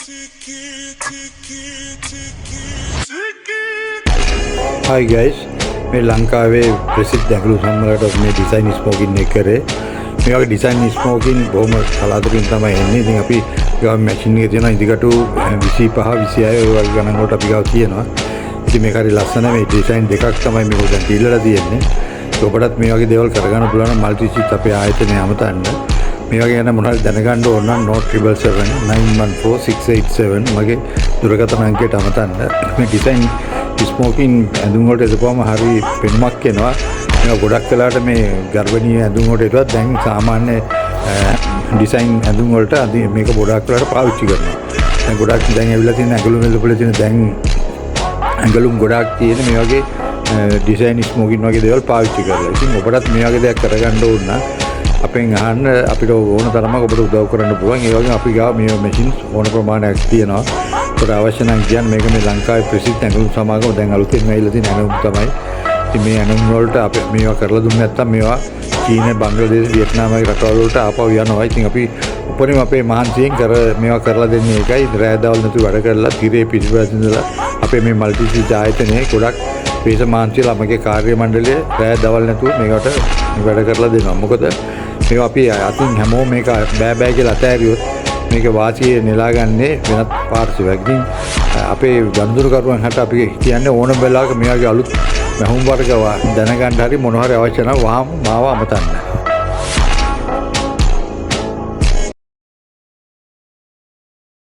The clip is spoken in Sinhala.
Hi guys, मैं ලංකාවේ ප්‍රසිද්ධ ඇඟලු සම්මලට මේ ඩිසයින් ස්මෝකින් එක කරේ. මේ වගේ ඩිසයින් ස්මෝකින් බොහොම කලාතුරකින් තමයි එන්නේ. ඉතින් අපි ගාව මැෂින් එකේ තියෙන ඉදිකටු 25 26 ඔය වගේ ගණන් වලට අපි ගාව තියෙනවා. ඉතින් මේක හරි ලස්සන මේ ඩිසයින් දෙකක් තමයි මේක දැන් දීලා තියෙන්නේ. ඔබටත් මේ වගේ දේවල් කරගන්න පුළුවන් නම් මල්ටි සිත් අපේ ආයතනය අමතන්න. මේ වගේ යන මොනවද දැනගන්න ඕන නම් note 777 914 687 මගේ දුරකථන අංකයට අමතන්න. මේ ඩිසයින් ස්මෝකින් ඇඳුම් වලට එදපුවම හරි පෙනුමක් එනවා. මේවා ගොඩක් වෙලාවට මේ ගර්භණීය ඇඳුම් වලට එදුවත් දැන් සාමාන්‍ය ඩිසයින් ඇඳුම් වලට මේක ගොඩක් වෙලාවට පාවිච්චි කරනවා. දැන් ගොඩක් දැන් ඇවිල්ලා තියෙන ඇඟලුම් වල තියෙන දැන් ඇඟලුම් ගොඩක් තියෙන මේ වගේ ඩිසයින් ස්මෝකින් වගේ දේවල් පාවිච්චි කරලා. ඉතින් ඔබටත් මේ වගේ දෙයක් කරගන්න ඕන නම් අපෙන් අහන්න අපිට ඕන තරමක් ඔබට උදව් කරන්න පුළුවන්. ඒ වගේම අපි ගාව මේ මැෂින්ස් ඕන ප්‍රමාණයක් තියෙනවා. ඔබට අවශ්‍ය නම් කියන්න මේක මේ ලංකාවේ ප්‍රසිද්ධ ඇඟලුම් සමාගම දැන් අලුතෙන් ඇවිල්ලා තියෙන ඇඟලුම් තමයි. ඉතින් මේ ඇඟලුම් වලට අපි මේවා කරලා දුන්නේ නැත්නම් මේවා චීන, බංග්ලාදේශ, වියට්නාම වගේ රටවල් වලට ආපහු යනවා. ඉතින් අපි උපරිම අපේ මහන්සියෙන් මේවා කරලා දෙන්නේ ඒකයි. රෑ දවල් නැතුව වැඩ කරලා තිරේ පිටිපස්ස ඉඳලා අපේ මේ මල්ටි සිත් ආයතනයේ ගොඩක් වේස මාංශය ළමගේ කාර්ය මණ්ඩලය රෑ දවල් නැතුව මේකට වැඩ කරලා දෙනවා. මොකද මේවා අපි අතින් හැමෝම මේක බෑ කියලා අතෑරියොත් මේක වාසිය නෙලාගන්නේ වෙනත් පාර්ශවයක්. ඉතින් අපේ ගනුදෙනුකරුවන් හට අපි කියන්නේ ඕනම වෙලාවක මේ වගේ අලුත් මහුම් වර්ග දැනගන්න හරි මොන හරි අවශ්‍ය නම් වහම මාව අමතන්න.